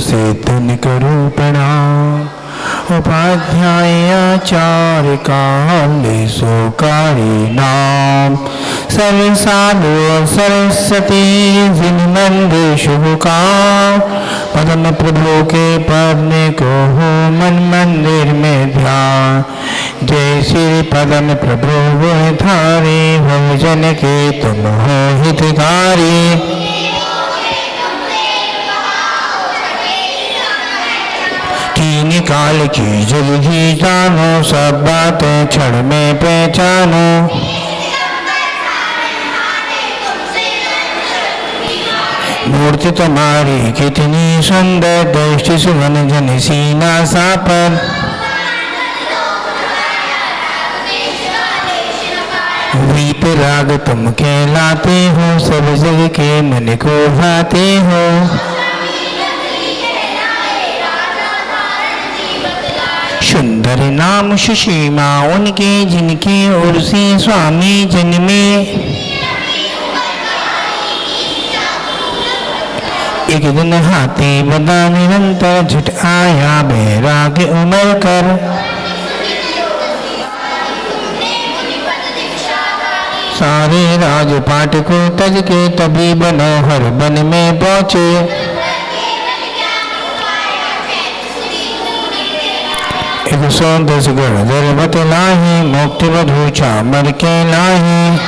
सिद्ध करो प्रणाम। उपाध्याय आचार्य काले सोकारी नाम। सर्व साधु सरस्वती जिन मंदिर शुभ काम। पद्म प्रभु के पढ़ने को हो मन मंदिर में ध्यान। जय श्री पद्म प्रभु धारे भजन के तुम हो हितकारी। तीन काल की जल्दी जानो सब बातें क्षण में पहचानो। मूर्ति तुम्हारी कितनी सुंदर दृष्टि सुवन जन सीना सापर। वीत राग तुम कहलाते हो सब जग के मन को भाते हो। सुंदर नाम सुषीमा उनके जिनके ओर से स्वामी जन्मे। एक दिन हाथी बदा निरंतर झट आया बैराग उमर कर। सारे राजपाट को तज के तभी बनोहर वन में पहुंचे। एक 110 गढ़ बतलाही मुक्ति बधू चामर के लाही।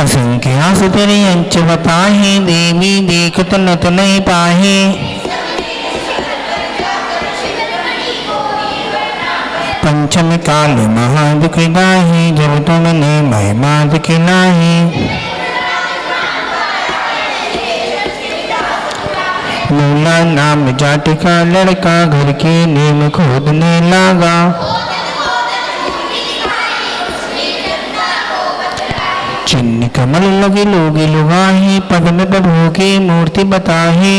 असंख्य आस तेरी अंच बताही देवी देखत नत नहीं पाही। पंचम काल महादुखदाही जब तुमने महिमा दिखलाही। मूला नाम जाट का लड़का घर के नीम खोदने लगा। चिन्ह कमल लगे लोगे लुगाही पद्म प्रभु की मूर्ति बताही।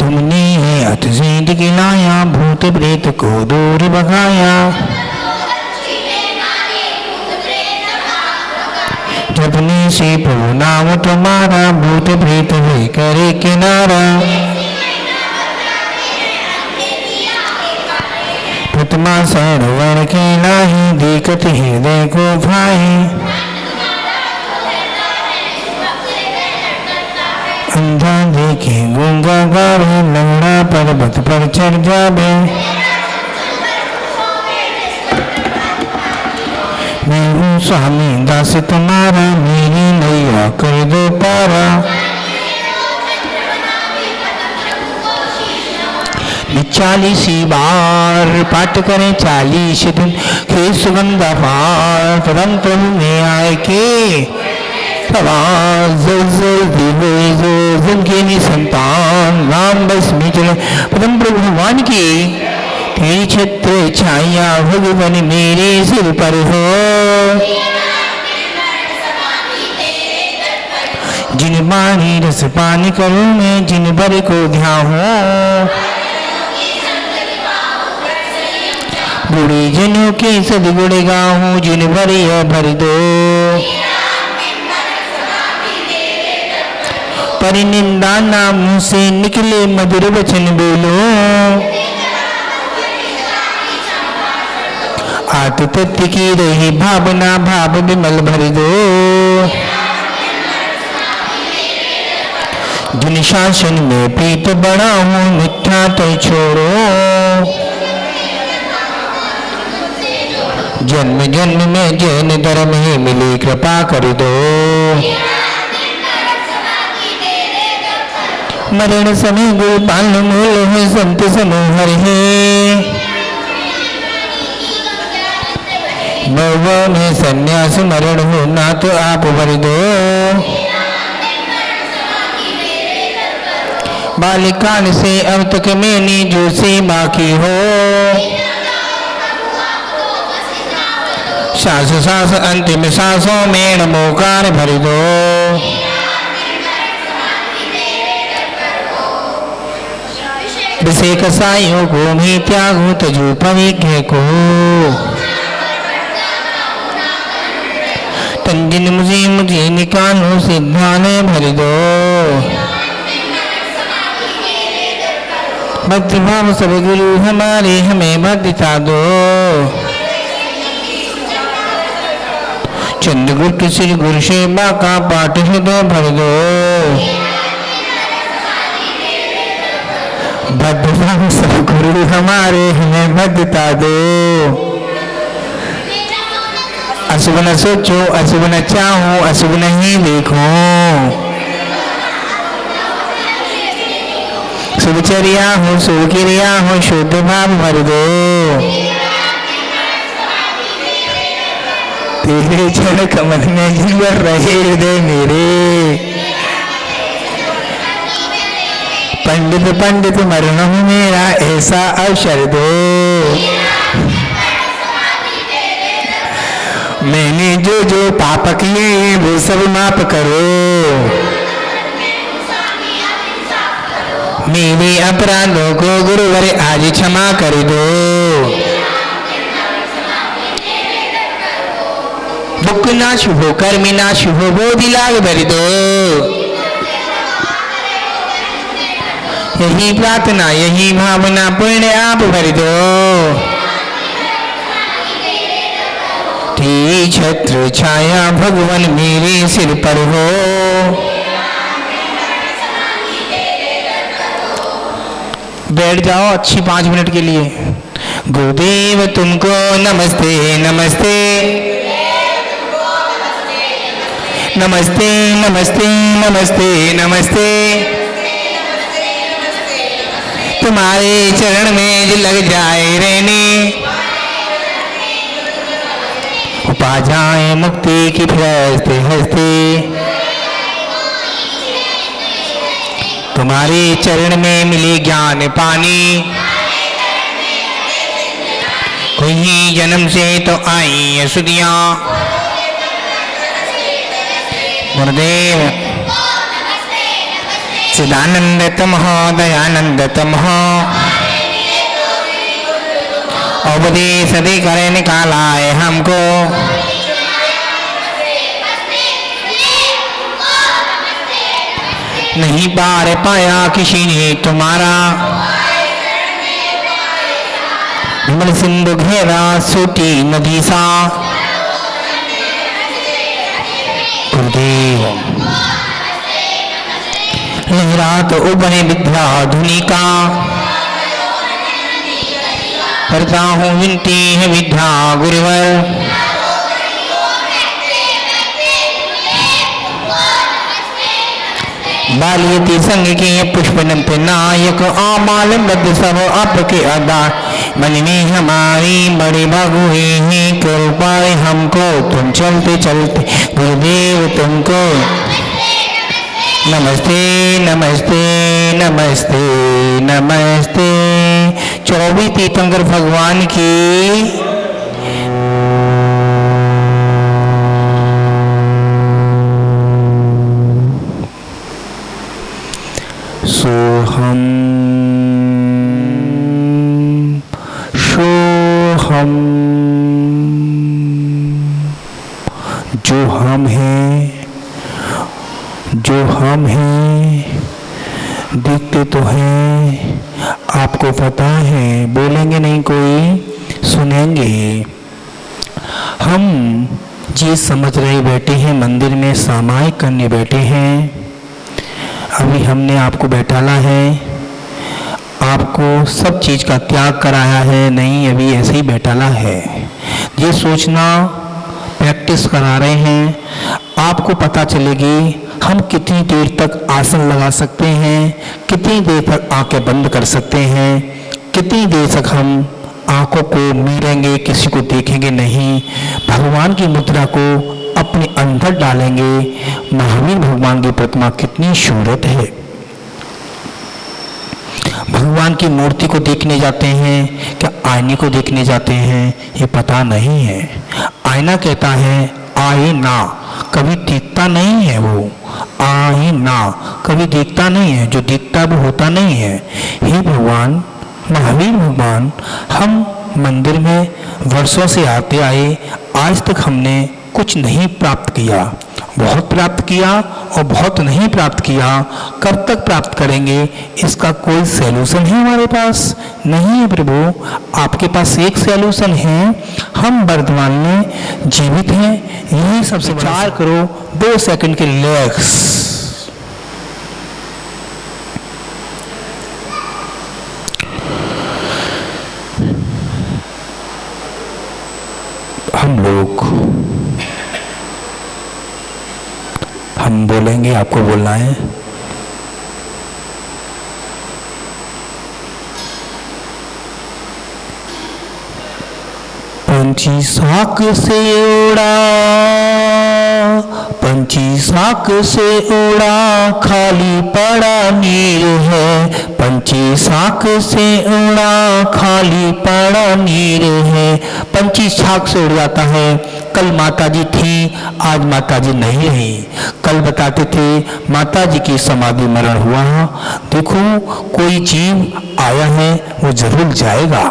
तुमने अत से गिलाया भूत प्रेत को दूर भगाया। जपने से प्रभु नाम तुम्हारा भूत प्रेत हुए करे किनारा। प्रतिमा सरवण के लाही देखत हृदय को भाई। अंधा देखे गूंगा गावे लंगड़ा पर्वत पर चढ़ जावे। मैं हूँ स्वामी दास तुम्हारा मेरी नैया कर दो पारा। 40 बार पाठ करें 40 दिन के सुगंधा पार। पदम प्रभु में आए के जिनके संतान राम बस में चले। पदम प्रभु भगवान की तेरी छत्र छाया भगवान मेरे सिर पर हो। जिन बाणी रस पान करूं मैं जिन बर को ध्यान हो। बूढ़े जनों के सदगुण गाऊं जिन भर भर दो। परिनिंदा नाम से निकले मधुर वचन बोलो। आत तत्व की रही भावना भाव विमल भर दो। जिन शासन में प्रीत बड़ा हूँ मिथ्या तो छोड़ो। जन्म जन्म में जैन धर्म ही मिली कृपा कर दो। मरण समय गोपाल मूल है संत समूहर है। नव में संन्यास मरण हो ना तो आप भर दो। बालिकाल से अब तक मैंने जो सेवा की हो। सांस सांस अंतिम सांसों में नमोकार भर दो। विषय कसाइयों को भी त्यागो तजु पवित्र को। निरंजन मुझे मुझे निकालो सिद्धाने भर दो। भक्ति भाव सब गुरु हमारे हमें भक्तिता दो। चंद्रगुप्त श्री गुरु सेवा का पाठ हृदय भर दो। भक्ति भाव सब गुरु हमारे हमें भक्तिता दो। अशुभ न सोचो अशुभ न चाहो अशुभ नहीं देखो। शुभचर्या हो शुभ क्रिया हो शुद्ध भाव भर दो। तेरे चरण कमल में जीवन रहे हृदय मेरे। पंडित पंडित मरण मेरा ऐसा अवसर दो। मैंने जो जो पाप किए वो सब माफ करो। मेरे अपराधों को गुरुवर आज क्षमा कर दो। दुख नाश हो कर्म नाश हो बोधि लाग भर दो। यही प्रार्थना यही भावना पुण्य आप भर दो। तेरी छत्र छाया भगवान मेरे सिर पर हो। बैठ जाओ अच्छी 5 मिनट के लिए। गुरुदेव तुमको नमस्ते नमस्ते नमस्ते नमस्ते नमस्ते नमस्ते। तुम्हारे चरण में जो लग जाए रहने पा जाए मुक्ति की हंसते हंसते। तुम्हारे चरण में मिले ज्ञान पानी। कोई जन्म से तो आई सुधियां। गुरुदेव चिदानंद तम हो दयानंद तम हो। उपदेश दे करे निकाला है हमको। नहीं पार पाया किसी ने तुम्हारा। विमल सिंधु घेरा सूटी नदी सा। गुरुदेव लहरात उबने विद्या धुनी का। करता हूँ विनती है विद्या गुरुवर। बालियती संग के पुष्प नंप नायक आमाल बद्ध सब आपके आधार। मन में हमारी बड़ी बागुए हैं कृपा हमको तुम चलते चलते गुरुदेव तुमको नमस्ते नमस्ते नमस्ते नमस्ते। 24 तीर्थंकर भगवान की। सोहम सोहम जो हम हैं दिखते तो हैं आपको पता है। बोलेंगे नहीं कोई सुनेंगे। हम जी समझ रहे बैठे हैं मंदिर में सामायिक करने बैठे हैं। अभी हमने आपको बैठाला है। आपको सब चीज़ का त्याग कराया है। नहीं अभी ऐसे ही बैठाला है। ये सोचना प्रैक्टिस करा रहे हैं। आपको पता चलेगी हम कितनी देर तक आसन लगा सकते हैं, कितनी देर तक आंखें बंद कर सकते हैं, कितनी देर तक हम आंखों को मीरेंगे, किसी को देखेंगे नहीं। भगवान की मुद्रा को अपने अंदर डालेंगे। महावीर भगवान की प्रतिमा कितनी शूरत है। भगवान की मूर्ति को देखने जाते हैं क्या आईने को देखने जाते हैं ये पता नहीं है। आईना कहता है आए ना, कभी दिखता नहीं है। वो आए ना कभी दिखता नहीं है। जो दिखता वो होता नहीं है। हे भगवान महावीर भगवान, हम मंदिर में वर्षों से आते आए, आज तक हमने कुछ नहीं प्राप्त किया, बहुत प्राप्त किया और बहुत नहीं प्राप्त किया, कब तक प्राप्त करेंगे? इसका कोई सैल्यूशन है हमारे पास? नहीं है प्रभु, आपके पास एक सैल्यूशन है, हम वर्तमान में जीवित हैं, यही सबसे विचार करो। 2 सेकंड के रिलैक्स। हम बोलेंगे, आपको बोलना है। पंछी साख से उड़ा, पंछी साख से उड़ा, खाली पड़ा नीर है। पंछी साख से उड़ा, खाली पड़ा नीर है। पंछी साख से उड़ जाता है। कल माताजी थी, आज माताजी नहीं रही। कल बताते थे माताजी की समाधि मरण हुआ। देखो, कोई जीव आया है वो जरूर जाएगा,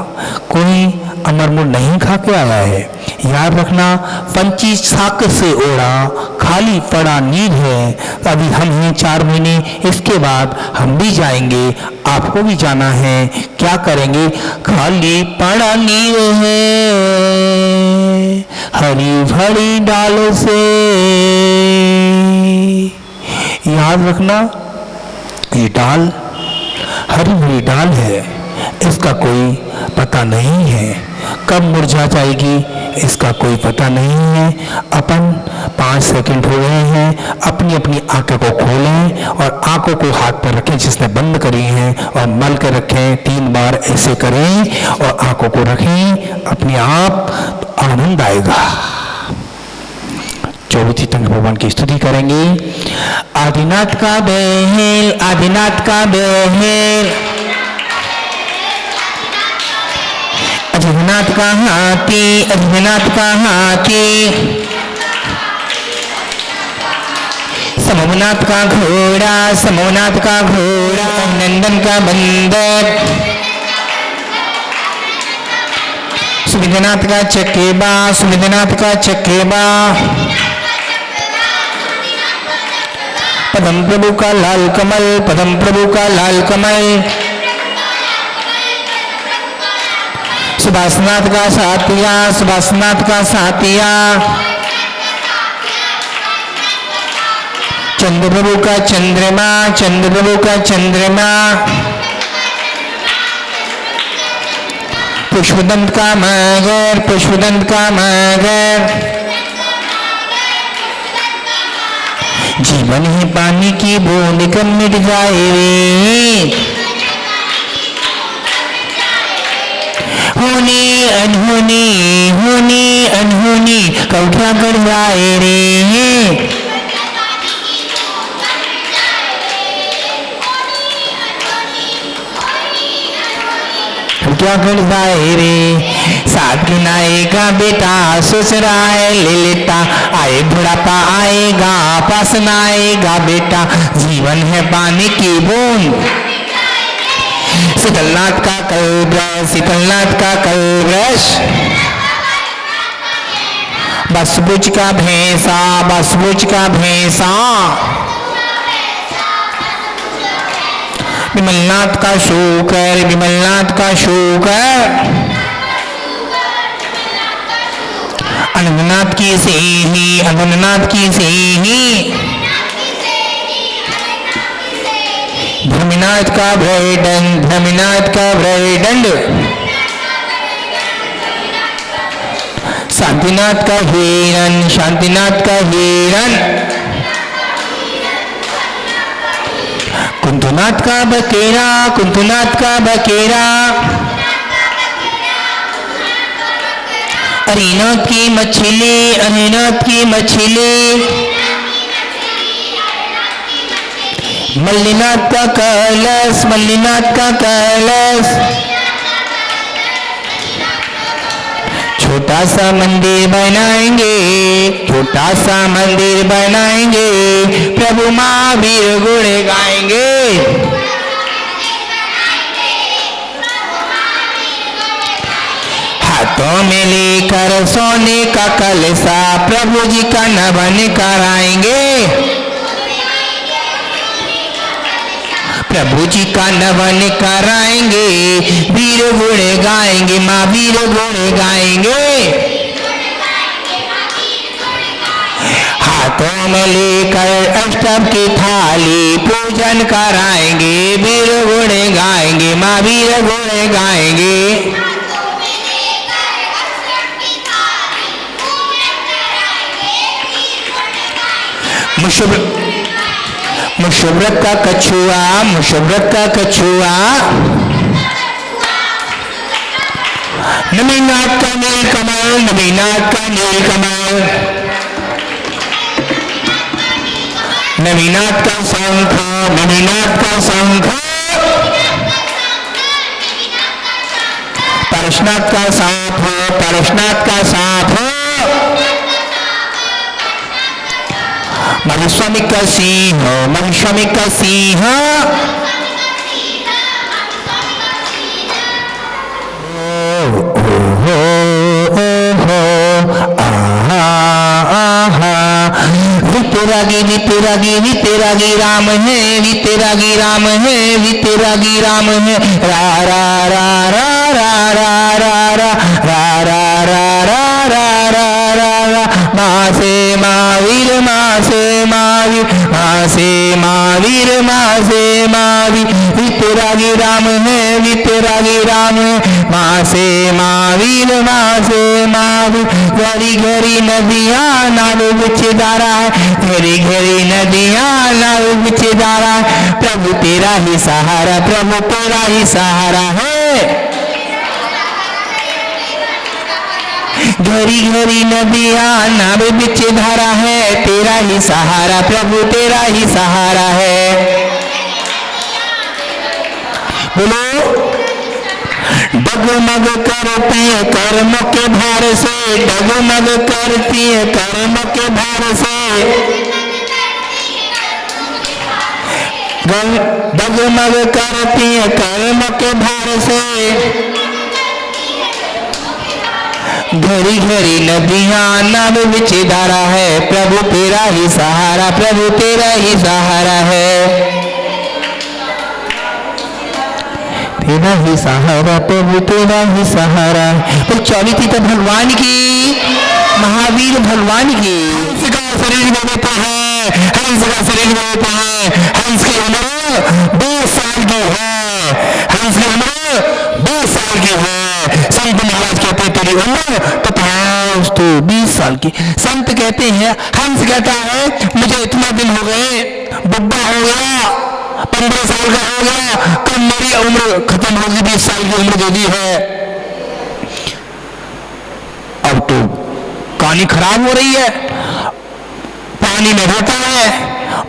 कोई अमरमुर नहीं खा के आया है। याद रखना, पंछी साख से ओढ़ा, खाली पड़ा नीर है। अभी हम हैं 4 महीने, इसके बाद हम भी जाएंगे, आपको भी जाना है। क्या करेंगे? खाली पड़ा नीर है, हरी भरी डाल से। याद रखना, ये डाल हरी भरी डाल है, इसका कोई पता नहीं है, कब मुरझा जाएगी इसका कोई पता नहीं है। अपन 5 सेकंड हो गए हैं, अपनी अपनी आंखों को खोलें और आंखों को हाथ पर रखें जिसने बंद करी हैं, और मल के रखें। 3 बार ऐसे करें और आंखों को रखें, अपने आप तो आनंद आएगा। 24 तीर्थंकर भगवान की स्तुति करेंगे। आदिनाथ का बेहेल, आदिनाथ का बेहेल, अजगन्नाथ का हाथी, अजगन्नाथ का हाथी, समूहनाथ का घोड़ा, समूहनाथ का घोड़ा, नंदन का बंदर, सुविधनाथ का चकेबा, सुविधनाथ का चकेबा, पदम प्रभु का लाल कमल, पदम प्रभु का लाल कमल, सुभाषनाथ का साथिया, सुभाषनाथ का साथिया, चंद्र प्रभु का चंद्रमा, चंद्र प्रभु का चंद्रमा, पुष्पदंत का मगर, पुष्पदंत का मगर, जीवन ही पानी की बूंद कब मिट जाए रे, होनी अनहोनी, होनी अनहोनी कब क्या कर जाए रे, क्या कर जाए रे। साथ गिनाएगा बेटा, सोच रहा है ले लेता, आए बुढ़ापा आएगा, पास न आएगा बेटा, जीवन है पानी की बूंद। शीतलनाथ का कलब्रश, शीतलनाथ का कलब्रश, बसबुज का भैंसा, बसबुज का भैंसा, विमलनाथ का शूकर, विमलनाथ का शूकर, अनंतनाथ की सेही, अनंतनाथ की सेही, धर्मीनाथ का भ्रैदंड, धर्मीनाथ का भ्रैदंड, शांतिनाथ का हिरण, शांतिनाथ का हिरण, कुंतुनाथ का बकेरा, कुंतुनाथ का बकेरा, अरिनाथ की मछली, अरिनाथ की मछली, मल्लीनाथ का कलश, मल्लीनाथ का कलश, छोटा सा मंदिर बनाएंगे, छोटा सा मंदिर बनाएंगे, प्रभु महावीर गुण गाएंगे, हाथ हाथों में लेकर सोने का कलसा प्रभु जी का नमन कराएंगे, प्रभु जी का नमन कराएंगे, वीर गुण गाएंगे, माँ वीर गुण गाएंगे। हाथों में लेकर अष्टम की थाली पूजन कराएंगे, वीर गुण गाएंगे, माँ वीर गुण गाएंगे। मुशव्रत का कछुआ, मुशव्रत का कछुआ, नवीनाथ का नीलकमल, नवीनाथ का नीलकमल, नवीनाथ का शंख, नवीनाथ का शंख, परशुनाथ का सांप, परशुनाथ का सांप, मधुस्वामी का सिंह, मधुस्वामी का सिंह, वितरागी वितरागी वितरागी राम है, वितरागी राम है, वितरागी राम है। रा रा रा रा रा रा रा रा रा रा रा रा रा रा रा, माँ से महावीर, माँ से महावीर, माँ से महावीर, माँ से महावीर, वितरागी राम है, वितरागी राम है, माँ से महावीर, माँ से महावीर। घड़ी घड़ी नदियाँ नाव बिच धारा है, घड़ी घड़ी नदियाँ नाव बिच धारा है, प्रभु तेरा ही सहारा, प्रभु तेरा ही सहारा है। घड़ी घड़ी नदियाँ नाव बिच धारा है, तेरा ही सहारा, प्रभु तेरा ही सहारा है। बोलो, डगमग करती है कर्म के भार से, डगमग करती है कर्म के भार से, डगमग करती है कर्म के भार से, घड़ी घड़ी नदियाँ नाव बिच धारा है, प्रभु तेरा ही सहारा, प्रभु तेरा ही सहारा है, तेरा ही सहारा, प्रभु तेरा ही सहारा। तो 24 तीर्थ भगवान की, महावीर भगवान की। हंस का शरीर में होता है, हंस का शरीर में होता है, हंस की उम्र 20 साल की है, हंस की उम्र 20 साल की है। संत महाराज कहते हैं तेरी उम्र तो 20 साल की। संत कहते हैं, हंस कहता है मुझे इतना दिन हो गए, बुढ़ा हो गया, 15 साल का हो गया, कब मेरी उम्र खत्म होगी, 20 साल की उम्र दे दी है। अब तो कहानी खराब हो रही है, पानी में रहता है,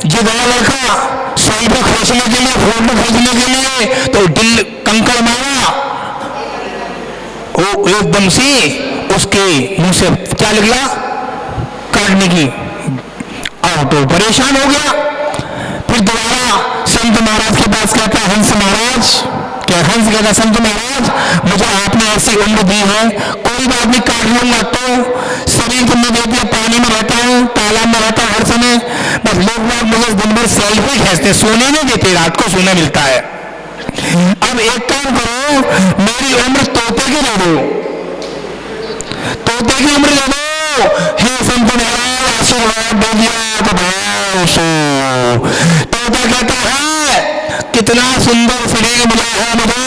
जो बड़ा लड़का सही पे खोजने के लिए, फोटो खोजने के लिए तो दिल कंकड़ मारा, वो एकदम से उसके मुंह से क्या निकला, काटने की। अब तो परेशान हो गया, फिर दोबारा संत महाराज के पास कहता है, हंस महाराज, क्या हंस कहता, संत महाराज मुझे आपने ऐसी उम्र दी है, कोई बात नहीं, काट लूंगा, तो शरीर तुमने दे दिया, पानी में रहता हूँ, तालाब में रहता हूँ हर समय, बस लोग बाग मुझे दिन भर सेल्फी खींचते, सोने नहीं देते, रात को सोना मिलता है। अब एक काम करो, मेरी उम्र तोते की दे दो, तोते की उम्र दे दो, हे संत महाराज आशीर्वाद दे दिया तो तोता कहता है, कितना सुंदर शरीर मिला है मुझे,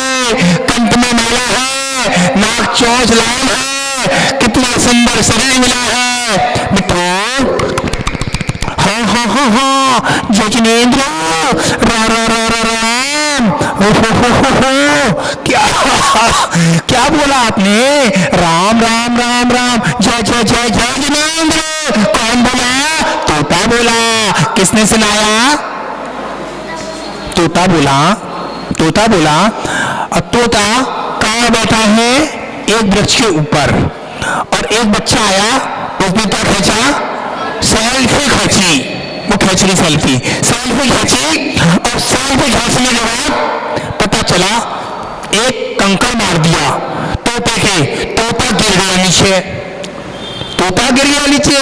कंठ में माला है, नाक चोंच लाल है, कितना सुंदर शरीर मिला है मित्रों। हाँ हाँ हाँ हाँ जजनेन्द्र, रा रा रा रा राम, क्या क्या बोला आपने, राम राम राम राम, जय जय जय जय जजनेन्द्र। कौन बोला, तोता बोला। किसने सुनाया, तोता बोला, तोता बोला। अब तोता कहाँ बैठा है, एक वृक्ष के ऊपर, और एक बच्चा आया, उसने क्या खींचा, सेल्फी खींची, वो खींच रही सेल्फी, सेल्फी खींची, और सेल्फी खींचने के बाद पता चला एक कंकड़ मार दिया, तो तोते के, तोता गिर गया नीचे, तोता गिर गया नीचे,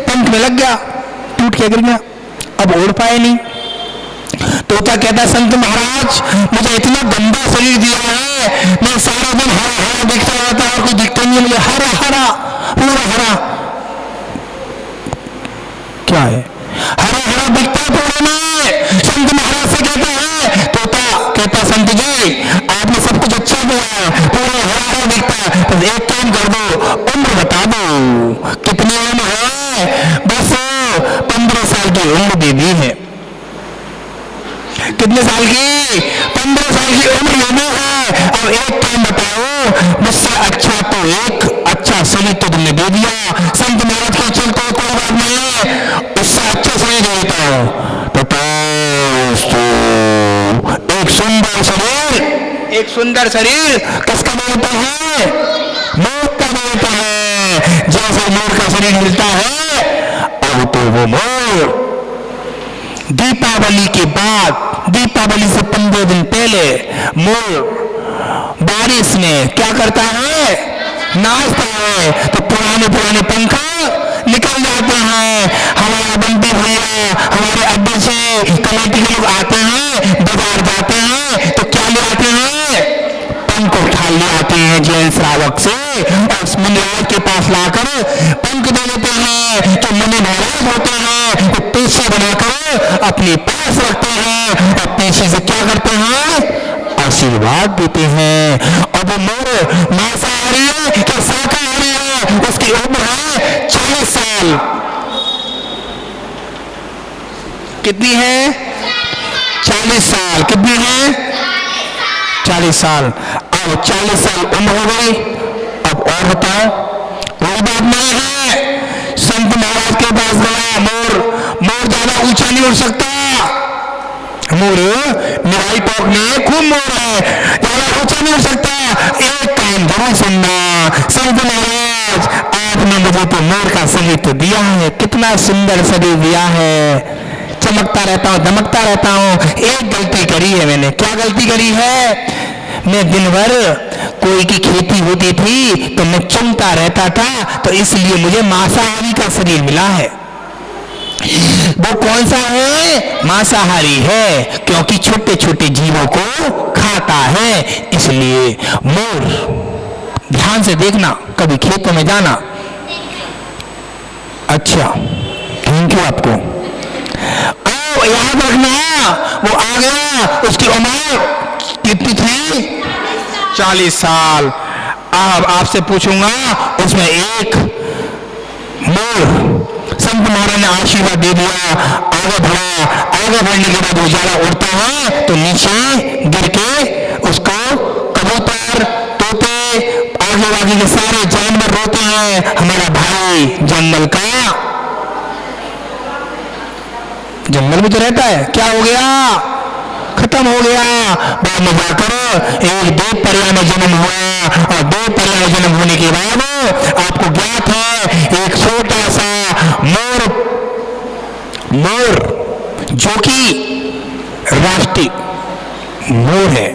पंख में लग गया, टूट के गिर गया, अब उड़ पाए नहीं। तोता कहता संत महाराज मुझे इतना गंदा शरीर दिया है, मैं सारा दिन हरा हरा दिखता रहता है और कोई दिखता नहीं है मुझे, हरा हरा पूरा हरा, क्या है हरा हरा दिखता है पूरे में। संत महाराज से कहता है, तोता कहता संत जी आपने सब कुछ अच्छा दिया है, पूरा हरा हरा दिखता है, तो एक काम कर दो, उम्र बता दो कितनी उम्र है। बस 15 साल की उम्र दे दी है। कितने साल की? 15 साल की उम्र लेनी है। अब एक काम बताओ, मुझसे अच्छा तो एक अच्छा शरीर तो तुमने दे दिया। संत महाराज के चलते कोई बात नहीं है, उससे अच्छा शरीर दे देता हूं। तो एक सुंदर शरीर, एक सुंदर शरीर किसका देता है? मोर का देता है। जैसे मोर का शरीर मिलता है, अब तो वो मोर दीपावली के बाद, दीपावली से 15 दिन पहले मोर बारिश में क्या करता है? नाचता है। तो पुराने पुराने पंखा निकल जाते हैं। हमारा बंटी भैया हमारे अड्डे से कमेटी के लोग आते हैं, बाजार जाते हैं, तो क्या ले आते हैं? पंख उठा ले आते हैं जैन श्रावक से, और मुनिराज के पास लाकर पंख दे देते हैं। तो मुनि महाराज होते हैं, तो पेशी बनाकर अपने पास रखते हैं और पेशी से क्या करते हैं? आशीर्वाद देते हैं। अब मोर मांसाहारी है कि शाकाहारी है? उसकी उम्र है 40 साल। कितनी है? 40 साल। कितनी है? 40 साल। अब 40 साल उम्र हो गई। अब और बताओ, कोई बात नहीं है। संत महाराज के पास गया मोर, मोर ज्यादा ऊंचा नहीं उड़ सकता। मोर निराई टोक में खूब मोर है, ज्यादा ऊंचा नहीं उड़ सकता। एक काम जरूर सुनना, संत महाराज आपने मुझे तो मोर का शरीर तो दिया है, कितना सुंदर शरीर दिया है, चमकता रहता हूँ, दमकता रहता हूँ। एक गलती करी है मैंने। क्या गलती करी है? मैं दिन भर कोई की खेती होती थी तो मैं चुनता रहता था, तो इसलिए मुझे मांसाहारी का शरीर मिला है। वो कौन सा है? मांसाहारी है, क्योंकि छोटे छोटे जीवों को खाता है, इसलिए। मोर ध्यान से देखना, कभी खेतों में जाना। अच्छा, थैंक यू आपको। याद रखना, वो आ गया, उसकी उम्र कितनी थी? 40 साल। अब आपसे पूछूंगा, उसमें एक मोर संत महाराज ने आशीर्वाद दे दिया, आगे बढ़ा। आगे बढ़ने के बाद वो ज्यादा उड़ता है तो नीचे गिर के उसको कबूतर, तोते, आगे आगे के सारे जानवर रोते हैं, हमारा भाई जंगल का। जंगल में तो रहता है, क्या हो गया? खत्म हो गया। बाद में जाकर एक देव पर्याय में जन्म हुआ, और देव पर्याय में जन्म होने के बाद आपको ज्ञात है एक छोटा सा मोर, मोर जो कि राष्ट्रीय मोर है।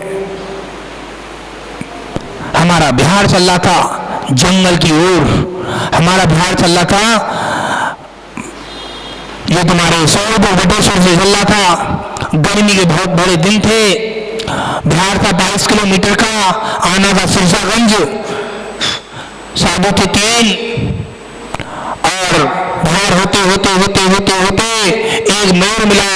हमारा बिहार चल रहा था जंगल की ओर, हमारा बिहार चल रहा था, ये तुम्हारे सोनपुर बटेश्वर से चल रहा था। गर्मी के बहुत बड़े दिन थे। बिहार का 22 किलोमीटर का, आना था सिरसागंज, साबुत 3, और बिहार होते होते होते होते होते एक मोर मिला।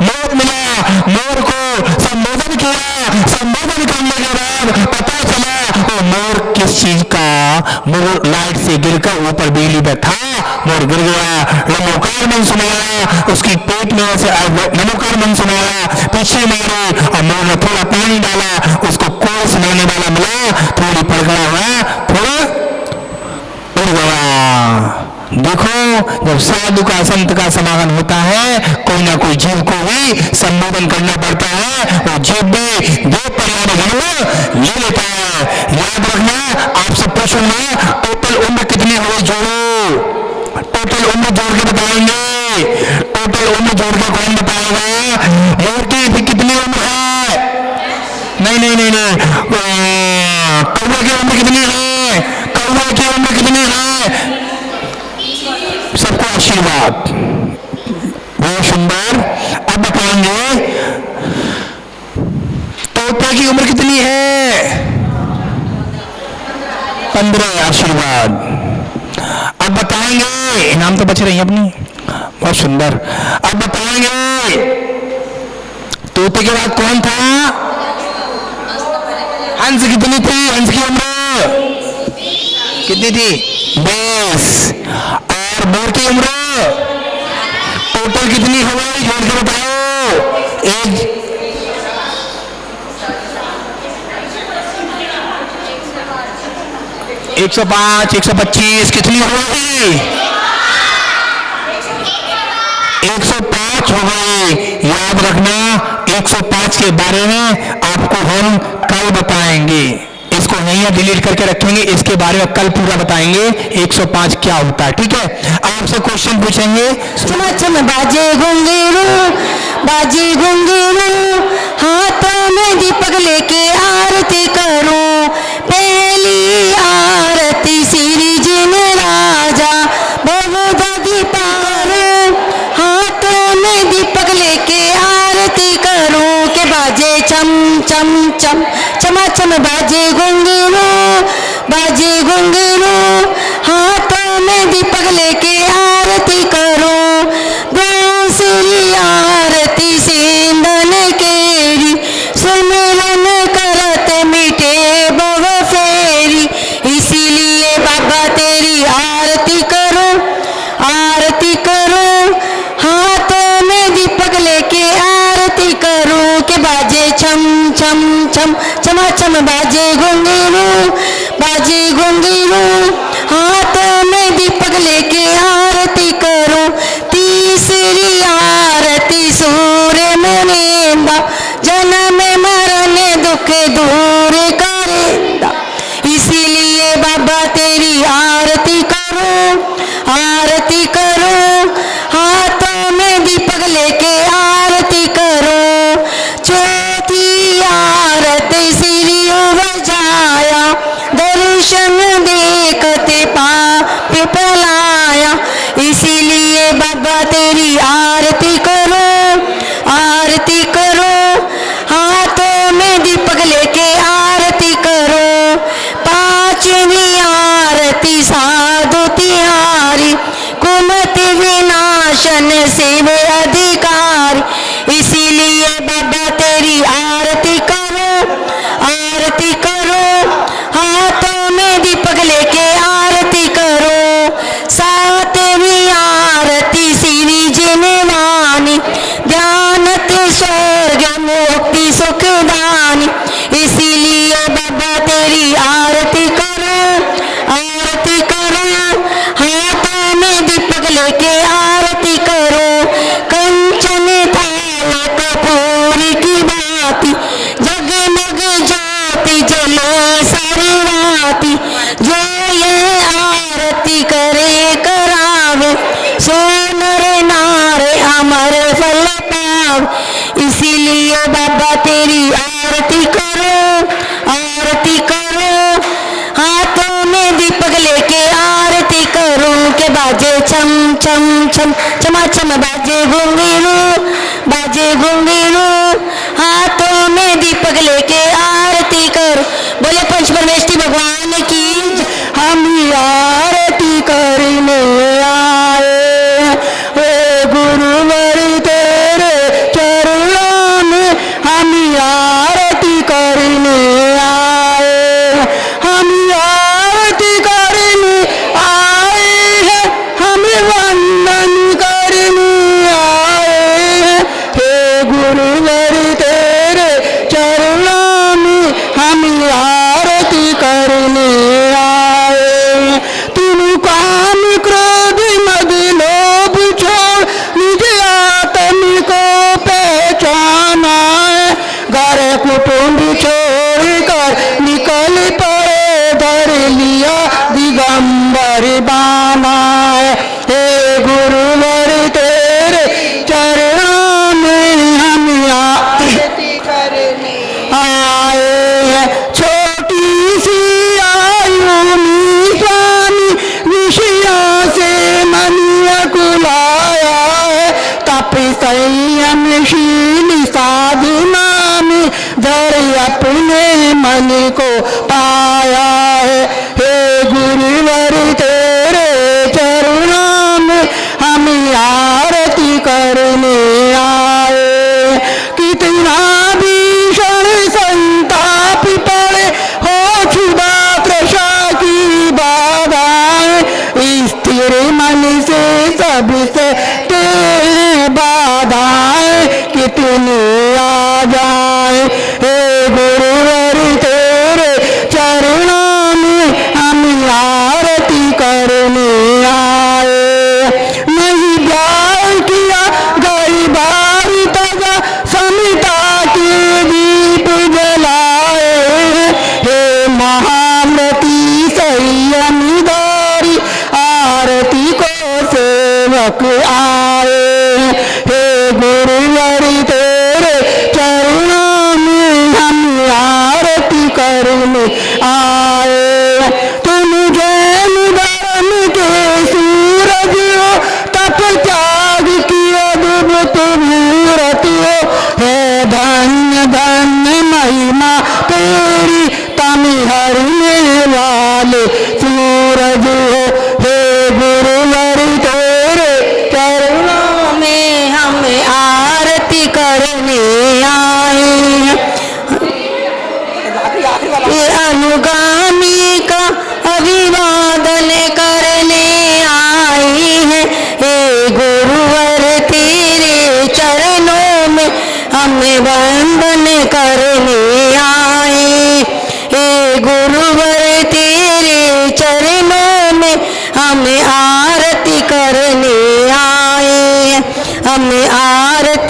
मोर मिला, मोर को संबोधन किया। संबोधन करने के बाद पता चला वो मोर किस चीज का, मोर लाइट से गिरकर ऊपर बिजली पे था, मोर गिर गया। नमोकार मन सुनाया, उसकी पेट में से नमोकार मन सुनाया, पीछे मारे, और मोर ने थोड़ा पानी डाला, उसको कोई सुनाने वाला मिला, थोड़ी पड़ गया हुआ, थोड़ा उड़ गया। देखो, जब साधु का संत का समागम होता है, कोई ना कोई जीव को भी संबोधन करना पड़ता है, वो जीव भी देव पर्याय में जन्म ले लेता है। याद रखना, आपसे पूछूंगा टोटल उम्र कितनी हो? जोड़ो, टोटल उम्र जोड़ के बताएंगे। टोटल उम्र जोड़ के कौन बताएगा? मोर की भी कितनी उम्र है? नहीं नहीं नहीं नहीं, कौवे की उम्र कितनी है? आशीर्वाद। बहुत सुंदर। अब बताएंगे तोते की उम्र कितनी है? 15। आशीर्वाद। अब बताएंगे, इनाम तो बच रही है अपनी। बहुत सुंदर। अब बताएंगे तोते के बाद कौन था? हंस कितनी थी? हंस की उम्र कितनी थी? 20। और मोर की उम्र टोटल कितनी हो गई? जोड़ के बताओ। 105, 125 कितनी हो गई? 105 हो गई। याद रखना 105 के बारे में आपको हम कल बताएंगे। इसको नहीं डिलीट करके रखेंगे, इसके बारे में कल पूरा बताएंगे 105 क्या होता है। ठीक है, आपसे क्वेश्चन पूछेंगे। चम चम बाजे घुंघरू, बाजे घुंघरू, हाथों में दीपक लेके आरती करूं। पहली आरती श्री जिन राजा बहुधा दीपार, हाथों में दीपक लेके आरती करूं। के बाजे चम चम चम, चमा चम बाजे घुंघरू, बाजे घुंघरू, हाथों में दीपक लेके आरती करूं। दूसरी आरती सिंधन केरी, सुमिरन करत मिटे बव फेरी। इसीलिए बाबा तेरी आरती करूं, आरती करूं, हाथों में दीपक लेके आरती करूं। के बाजे छम छम छम, चमा चम बाजे घुंघरू, बाजे घुंघरू, हाथों में दीपक लेके आरती करूं। तीसरी आरती सूर्य मुनिंदा, जन्म मरण दुख दूर करेंदा। इसीलिए बाबा तेरी आरती करूं, आरती करूं, हाथों में दीपक लेके आरती करूं। चौथी आरती श्री बजाया, दर्शन देखते पाप पलाया। इसीलिए बाबा तेरी आरती करो, आरती करो, हाथों में दीपक लेके आरती करो। पांचवी आरती साधु तिहारी, कुमति विनाशन शिव अधिकारी। इसीलिए बाबा तेरी आरती करो, आरती करो, हाथों में दीपक लेके आरती करो। सातवीं आरती श्री जिनवानी, ध्यानत स्वर्ग मुक्ति सुखदानी। इसीलिए बाबा तेरी आरती करो, आरती करो, हाथों में दीपक लेके आरती करो। कंचन थाल कपूर की बाती, जगमग ज्योति जले सारी राती। जो ये आरती करे करावे, सो नर नार अमर फल पाव। इसीलिए बाबा तेरी आरती करो, आरती करो, हाथों में दीपक लेके आरती करूं। के बाजे छम छम छम, चमा चम बाजे घुंघरू, बाजे घुंघरू, हाथों में दीपक लेके आरती कर। बोले पंच परमेष्ठी भगवान की। हम आरती करने आए, हे गुरुवर तेरे चरणों में हम आरती करने आए। हम आरती करने आए हैं, हम वंदन करने आए हैं। हे गुरुवर तेरे चरणों में हम आरती करने आए। पाया है। हे गुरुवर तेरे चरणों में हम आरती करने आए। कितना भीषण संताप पड़े हो क्षुधा तृषा की बाधाएं, स्थिर मन से सबसे बाधाएं कितनी आ जाए। हे गुरुवर तेरे चरणों में हम आरती करने आए। नहीं प्यार किया गई बारी तजा समिता के दीप जलाए। हे महामती संयमदारी आरती को सेवक आए। हे गुरुवर तेरे चरणों में हम आरती करने आए। तुम जैन धर्म के सूरज हो, तप त्याग की अद्भुत मूर्ति हो। हे धन्य धन्य महिमा तेरी, तम हरने वाले सूरज हो। हे गुरुवर तेरे चरणों में हम आरती करने आए। ये अनुगामी का अभिवादन करने आए हैं। हे गुरुवर तेरे चरणों में हमें वंदन करने आए। हे गुरुवर तेरे चरणों में हमें आरती करने आए। हमें आरती